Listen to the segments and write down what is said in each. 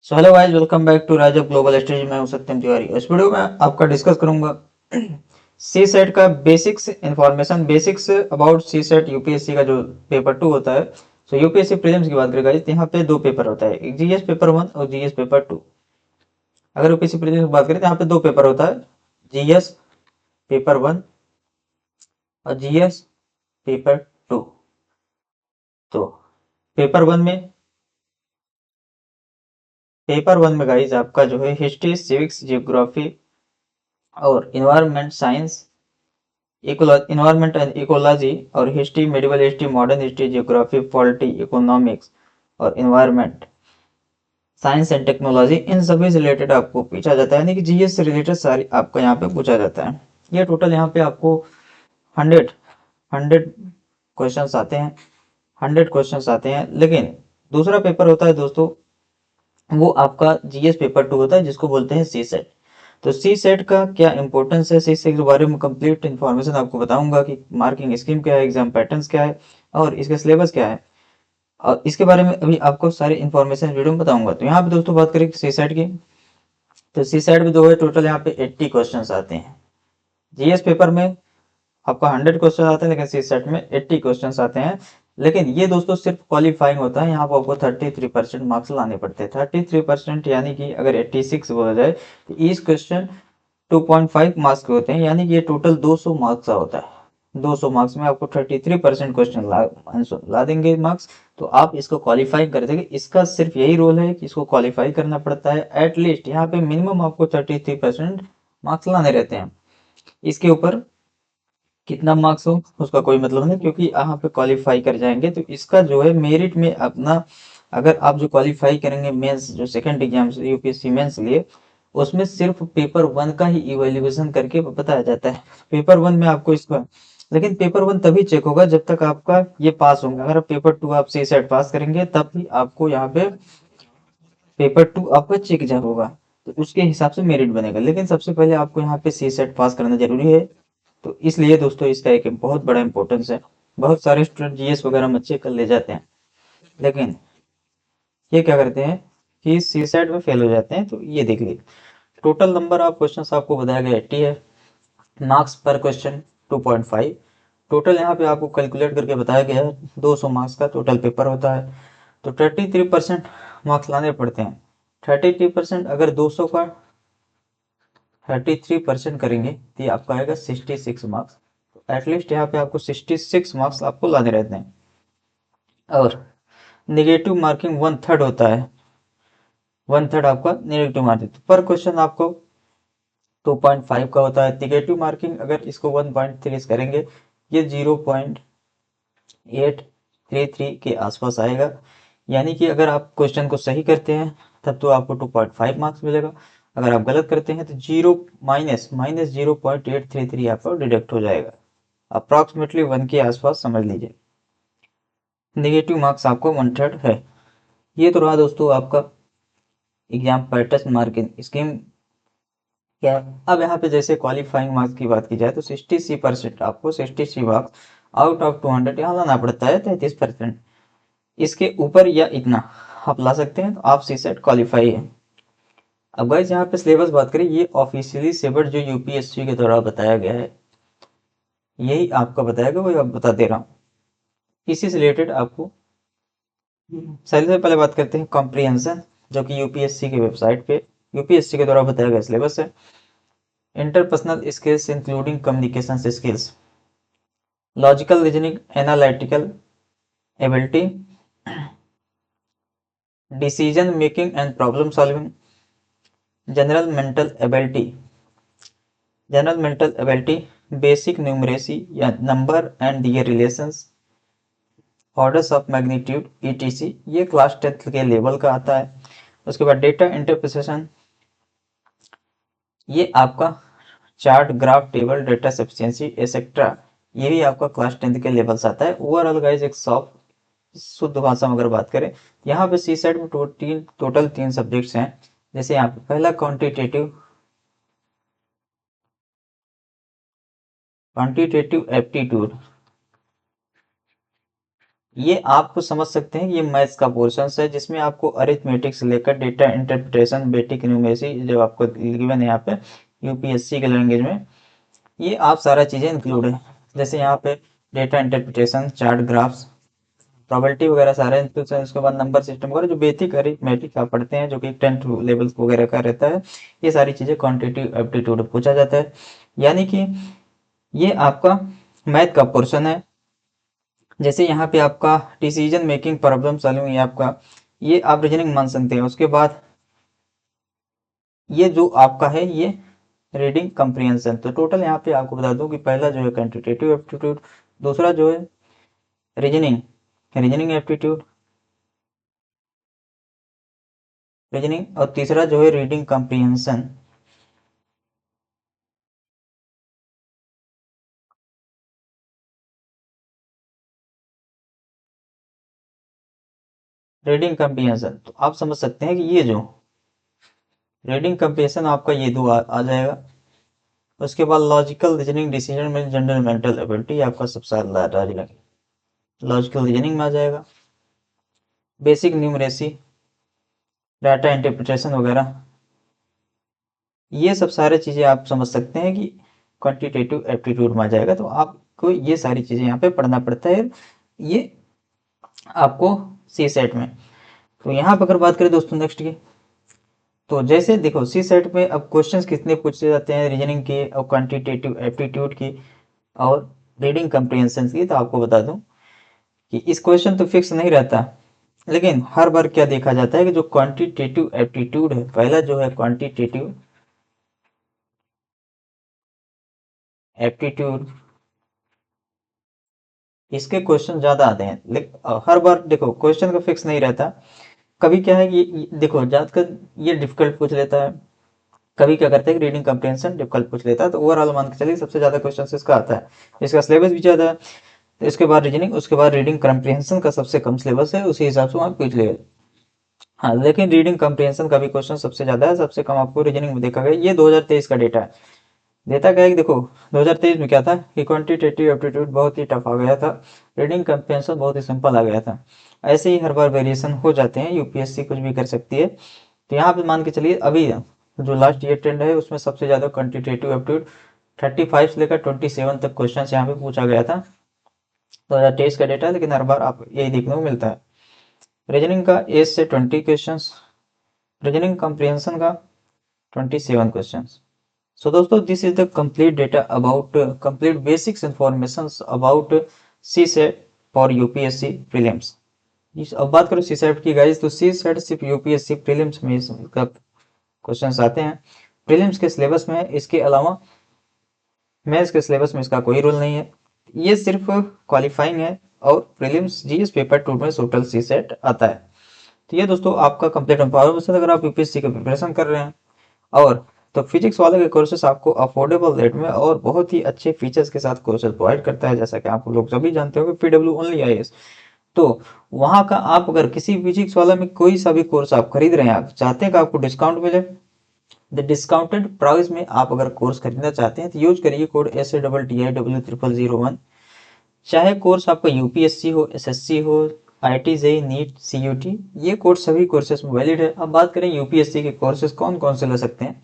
So hello guys, welcome back to Raj of Global Studies. मैं हूं सत्यम तिवारी। इस वीडियो में आपका डिस्कस करूंगा सी सेट का basics information, basics about CSAT UPSC का जो पेपर 2 होता है। सो यूपीएससी प्रीलिम्स की बात करें गाइस, तो यहाँ पे दो पेपर होता है, एक जीएस पेपर 1 और जीएस पेपर 2। अगर यूपीएससी प्रीलिम्स की बात करें तो यहाँ पे दो पेपर होता है, जीएस पेपर 1 और जीएस पेपर 2। तो पेपर वन में पेपर वन में गाइस आपका जो है हिस्ट्री, सिविक्स, जियोग्राफी और environment science, environment and ecology और history, medieval history, modern history, geography, polity, economics और इन्वायरमेंट साइंस एंड टेक्नोलॉजी, इन सभी से रिलेटेड आपको पूछा जाता है, यानी कि जीएस से रिलेटेड सारी आपका यहाँ पे पूछा जाता है। ये टोटल यहाँ पे आपको 100 क्वेश्चंस आते हैं, 100 क्वेश्चंस आते हैं। लेकिन दूसरा पेपर होता है दोस्तों, वो आपका जीएस पेपर 2 होता है, जिसको बोलते हैं सी सेट। तो सी सेट का क्या इंपॉर्टेंस है, सी सेट के बारे में कंप्लीट इन्फॉर्मेशन आपको बताऊंगा कि मार्किंग स्कीम क्या है, एग्जाम पैटर्न्स क्या है और इसका सिलेबस क्या है, और इसके बारे में अभी आपको सारी इन्फॉर्मेशन वीडियो में बताऊंगा। तो यहाँ पे दोस्तों बात करें सी सेट की, तो सी सेट में जो है टोटल यहाँ पे 80 क्वेश्चन आते हैं। जीएस पेपर में आपका 100 क्वेश्चन आते हैं, लेकिन सी सेट में 80 क्वेश्चन आते हैं। लेकिन ये दोस्तों सिर्फ क्वालिफाइंग होता है, यहाँ पर आपको 33% मार्क्स लाने पड़ते हैं। 33% यानी कि अगर 86 बोला जाए तो ईच क्वेश्चन 2.5 मार्क्स के होते हैं, यानी कि ये टोटल 200 मार्क्स का होता है। 200 मार्क्स में आपको 33% क्वेश्चन ला देंगे मार्क्स, तो आप इसको क्वालिफाई कर देंगे। इसका सिर्फ यही रोल है कि इसको क्वालिफाई करना पड़ता है। एटलीस्ट यहाँ पे मिनिमम आपको 33% मार्क्स लाने रहते हैं। इसके ऊपर कितना मार्क्स हो उसका कोई मतलब नहीं, क्योंकि यहाँ पे क्वालिफाई कर जाएंगे तो इसका जो है मेरिट में अपना, अगर आप जो क्वालिफाई करेंगे मेंस, जो सेकंड एग्जाम यूपीएससी मेंस लिए, उसमें सिर्फ पेपर 1 का ही इवैल्यूएशन करके बताया जाता है। पेपर 1 में आपको इसका, लेकिन पेपर 1 तभी चेक होगा जब तक आपका ये पास होंगे। अगर पेपर 2 आप सी सेट पास करेंगे तब भी आपको यहाँ पे पेपर 2 आपका चेक जब होगा, तो उसके हिसाब से मेरिट बनेगा। लेकिन सबसे पहले आपको यहाँ पे सी सेट पास करना जरूरी है। तो इसलिए दोस्तों इसका एक बहुत बड़ा इंपॉर्टेंस है। बहुत सारे स्टूडेंट जीएस वगैरह में चेक कर ले जाते हैं, लेकिन ये क्या करते हैं कि सी सेट में फेल हो जाते हैं। तो ये देख लीजिए, टोटल नंबर ऑफ क्वेश्चंस आपको बताया गया 80 है, मार्क्स पर क्वेश्चन 2.5। टोटल यहाँ पे आपको कैलकुलेट करके बताया गया है 200 मार्क्स का टोटल पेपर होता है। तो 33% मार्क्स लाने पड़ते हैं। 33% अगर 200 का 33% करेंगे तो ये आपका आएगा 66 मार्क्स। तो एटलीस्ट यहाँ पे आपको 66 मार्क्स आपको लाने रहते हैं। और नेगेटिव मार्किंग 1/3 होता है, 1/3 आपका नेगेटिव मार्किंग। तो पर क्वेश्चन आपको 2.5 का होता है। नेगेटिव मार्किंग अगर इसको 1.3 करेंगे, ये 0.833 के आसपास आएगा। यानी कि अगर आप क्वेश्चन को सही करते हैं तब तो आपको 2.5 मार्क्स मिलेगा। अगर आप गलत करते हैं तो जीरो माइनस माइनस 0.833 आपका डिडक्ट हो जाएगा। अप्रॉक्सीमेटली 1 के आसपास समझ लीजिए। नेगेटिव मार्क्स आपको 1/3 है। ये तो रहा दोस्तों आपका एग्जाम पैटर्न मार्किंग स्कीम क्या है। अब यहाँ पे जैसे क्वालिफाइंग मार्क्स की बात की जाए तो 60% आपको 60 मार्क्स आउट ऑफ 200 यहाँ लाना पड़ता है, 33%। इसके ऊपर या इतना आप ला सकते हैं तो आप सी सेट क्वालिफाई है। अब गाइस यहाँ पे सिलेबस बात करें, ये ऑफिशियली सिलेबस जो यूपीएससी के द्वारा बताया गया है, यही आपका बताया गया, वही आप बता दे रहा हूँ। इसी से रिलेटेड आपको सबसे पहले बात करते हैं कॉम्प्रिहेंशन, जो कि यूपीएससी की वेबसाइट पे यूपीएससी के द्वारा बताया गया सिलेबस है। Interpersonal skills including communication skills, logical reasoning, analytical ability, decision making and problem solving, general mental ability, basic numeracy या number and their relations, orders of magnitude etc, ये class 10th के level का आता है। उसके बाद data interpretation, ये आपका chart, graph, table, data sufficiency etcetera, ये भी आपका क्लास 10th के लेवल से आता है। ओवरऑल गाइस एक सॉफ्ट शुद्ध भाषा में अगर बात करें, यहाँ पे सी सेट में टोटल 3 सब्जेक्ट्स हैं। जैसे यहाँ पे पहला क्वांटिटेटिव एप्टीट्यूड, ये आप समझ सकते हैं कि ये मैथ्स का पोर्शन है जिसमें आपको अरिथमेटिक से लेकर डेटा इंटरप्रिटेशन, बेसिक न्यूमेसी जो आपको गिवन है यहाँ पे यूपीएससी के लैंग्वेज में, ये आप सारा चीजें इंक्लूड है। जैसे यहाँ पे data interpretation, chart, graphs, probability वगैरह सारे इंक्लूड है। उसके बाद नंबर सिस्टम वगैरह जो बेसिक अरिथमेटिक आप पढ़ते हैं जो कि 10th लेवल वगैरह का रहता है, ये सारी चीजें क्वांटिटेटिव एप्टीट्यूड पूछा जाता है। यानी कि ये आपका मैथ का पोर्शन है। जैसे यहाँ पे आपका डिसीजन मेकिंग, प्रॉब्लम सॉल्विंग, ये आपका ये आप रीजनिंग मान सकते हैं। उसके बाद ये जो आपका है ये रीडिंग कंप्रीहेंशन। तो टोटल यहाँ पे आपको बता दूं कि पहला जो है क्वांटिटेटिव एप्टीट्यूड, दूसरा जो है रीजनिंग रीजनिंग एप्टीट्यूड, रीजनिंग, और तीसरा जो है रीडिंग कंप्रीहेंशन। रीडिंग कंप्रीहेंशन तो आप समझ सकते हैं कि ये जो रीडिंग कंप्रीहेंशन आपका ये दो आ जाएगा। उसके बाद लॉजिकल रीजनिंग, डिसीजन में जनरल मेंटल एबिलिटी आपका सबसे लॉजिकल रीजनिंग में आ जाएगा। बेसिक न्यूमरेसी, डाटा इंटरप्रिटेशन वगैरह, ये सब सारे चीजें आप समझ सकते हैं कि क्वांटिटेटिव एप्टीट्यूड में आ जाएगा। तो आपको ये सारी चीजें यहाँ पे पढ़ना पड़ता है, ये आपको सी सेट में। तो यहाँ पर अगर बात करें दोस्तों नेक्स्ट की, तो जैसे देखो सी सेट में अब क्वेश्चंस कितने पूछे जाते हैं रीजनिंग के और क्वांटिटेटिव एप्टीट्यूड की और रीडिंग कम्प्रीहेंशन की, तो आपको बता दूं कि इस क्वेश्चन तो फिक्स नहीं रहता, लेकिन हर बार क्या देखा जाता है कि जो क्वांटिटेटिव एप्टीट्यूड है, पहला जो है क्वांटिटेटिव एप्टीट्यूड, इसके क्वेश्चन ज्यादा आते हैं। लेकिन हर बार देखो क्वेश्चन का फिक्स नहीं रहता। कभी क्या है कि देखो ज्यादातर ये डिफिकल्ट पूछ लेता है, कभी क्या करते हैं कि रीडिंग कम्प्रीहेंशन डिफिकल्ट पूछ लेता है। तो ओवरऑल मान के चलिए सबसे ज्यादा क्वेश्चन इसका आता है, इसका सिलेबस भी ज्यादा है। तो इसके बाद रीजनिंग, उसके बाद रीडिंग कम्प्रीहेंशन का सबसे कम सिलेबस है, उसी हिसाब से वहाँ पूछ लेगा। हाँ, लेकिन रीडिंग कम्प्रीहेंशन का भी क्वेश्चन सबसे ज्यादा है, सबसे कम आपको रीजनिंग में देखा गया। ये 2023 का डेटा है। देता क्या है कि देखो 2023 में क्या था कि क्वांटिटेटिव एप्टीट्यूड बहुत ही टफ आ गया था, रीडिंग कम्प्रीहेंशन बहुत ही सिंपल आ गया था। ऐसे ही हर बार वेरिएशन हो जाते हैं, यूपीएससी कुछ भी कर सकती है। तो यहाँ पे मान के चलिए अभी जो लास्ट ईयर ट्रेंड है उसमें सबसे ज्यादा क्वांटिटेटिव एप्टीट्यूड 35 से लेकर 27 तक क्वेश्चन यहाँ पे पूछा गया था। 2023 का डेटा है, लेकिन हर बार आप यही देखने को मिलता है। रीजनिंग का 8 से 20 क्वेश्चन, रीजनिंग कम्प्रीहेंशन का 27 क्वेश्चन। So दोस्तों this is the complete data about complete basics informations about CSET for UPSC prelims। अब बात करो CSET की गाइस, तो CSET सिर्फ UPSC prelims में इसका क्वेश्चंस आते हैं। प्रीलिम्स के सिलेबस में, इसके अलावा मेंस के सिलेबस में इसका कोई रोल नहीं है। ये सिर्फ क्वालिफाइंग है और प्रीलिम्स जीएस पेपर 2 में टोटल CSET आता है। तो ये दोस्तों आपका कंप्लीट इन्फॉर्मेशन अगर आप यूपीएससी की प्रिपरेशन कर रहे हैं। और तो फिजिक्स वाले के कोर्सेस आपको अफोर्डेबल रेट में और बहुत ही अच्छे फीचर्स के साथ कोर्सेज प्रोवाइड करता है। जैसा कि आप लोग सभी जानते हो कि पीडब्ल्यू ओनली आईएएस। तो वहां का आप अगर किसी फिजिक्स वाला में कोई सा भी कोर्स आप खरीद रहे हैं, आप चाहते हैं कि आपको डिस्काउंट मिले, द डिस्काउंटेड प्राइस में आप अगर कोर्स खरीदना चाहते हैं तो यूज करिए कोड SATTIW0001। चाहे कोर्स आपका यूपीएससी हो, एसएससी हो, आईटी जेई, नीट, सीयूटी, ये कोर्स सभी कोर्सेज में वैलिड है। अब बात करें यूपीएससी के कोर्सेज कौन कौन से ले सकते हैं,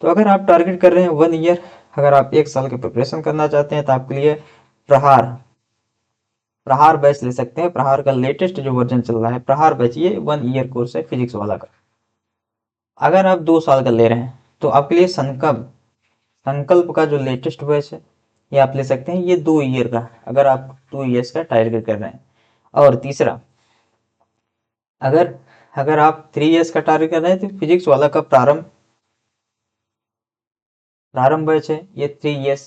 तो अगर आप टारगेट कर रहे हैं 1 ईयर, अगर आप 1 साल की प्रिपरेशन करना चाहते हैं तो आपके लिए प्रहार प्रहार बैच ले सकते हैं। प्रहार का लेटेस्ट जो वर्जन चल रहा है प्रहार बैच, ये 1 ईयर कोर्स है फिजिक्स वाला का। अगर आप 2 साल का ले रहे हैं तो आपके लिए संकल्प संकल्प का जो लेटेस्ट बैच है ये आप ले सकते हैं, ये 2 ईयर का, अगर आप 2 ईयर्स का टारगेट कर रहे हैं। और तीसरा, अगर अगर आप 3 ईयर्स का टारगेट कर रहे हैं तो फिजिक्स वाला का प्रारंभ प्रारंभ बैच है, ये 3 ईयर्स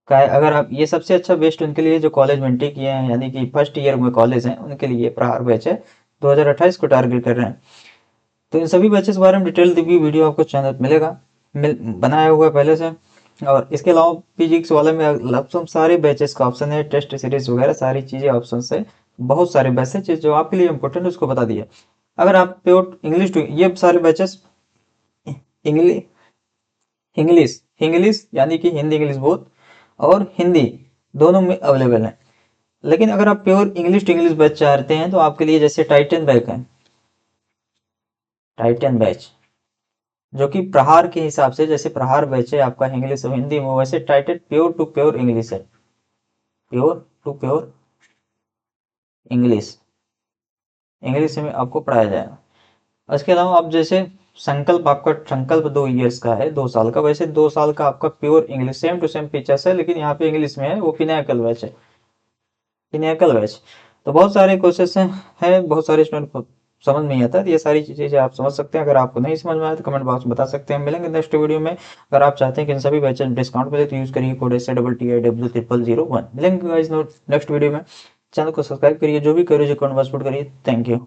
का है। अगर आप, ये सबसे अच्छा बेस्ट उनके लिए जो कॉलेज में एंट्री किए हैं, यानी कि फर्स्ट ईयर में कॉलेज हैं, उनके लिए प्रहार बैच है, 2028 को टारगेट कर रहे हैं। तो इन सभी बैचेस के बारे में डिटेल वीडियो आपको चैनल पर मिलेगा, बनाया हुआ है पहले से। और इसके अलावा फिजिक्स वाले में लगभग सारे बैचेस का ऑप्शन है, टेस्ट सीरीज वगैरह सारी चीजें ऑप्शन है, बहुत सारे बैचेस जो आपके लिए इंपॉर्टेंट है उसको बता दिए। अगर आप प्योर इंग्लिश टू, ये सारे बैचेस इंग्लिश इंग्लिश इंग्लिश यानी कि हिंदी इंग्लिश बोथ और हिंदी दोनों में अवेलेबल है। लेकिन अगर आप pure English to English batch चाहते हैं तो आपके लिए जैसे टाइटन बैच है, टाइटन बैच जो कि प्रहार के हिसाब से, जैसे प्रहार बैच है आपका इंग्लिश और हिंदी में, वैसे Titan pure to pure English है, pure to pure English, English में आपको पढ़ाया जाएगा। इसके अलावा आप जैसे संकल्प, आपका संकल्प 2 इयर्स का है, 2 साल का, वैसे 2 साल का आपका pure English same to same features है, लेकिन यहाँ पे इंग्लिश में है, वो पिनाकल बैच है, पिनाकल बैच। तो बहुत सारे कोर्सेस हैं, बहुत सारे स्टूडेंट को समझ नहीं आता, तो ये सारी चीजें आप समझ सकते हैं। अगर आपको नहीं समझ में आए तो कमेंट बॉक्स में बता सकते हैं। मिलेंगे नेक्स्ट वीडियो में। अगर आप चाहते हैं कि इन सभी बैचेस डिस्काउंट मिले तो यूज करिए कोड SITIW0001। मिलेंगे गाइस नेक्स्ट वीडियो में। चैनल को सब्सक्राइब करिए, जो भी करिए जो कमेंट बॉक्स करिए। Thank you.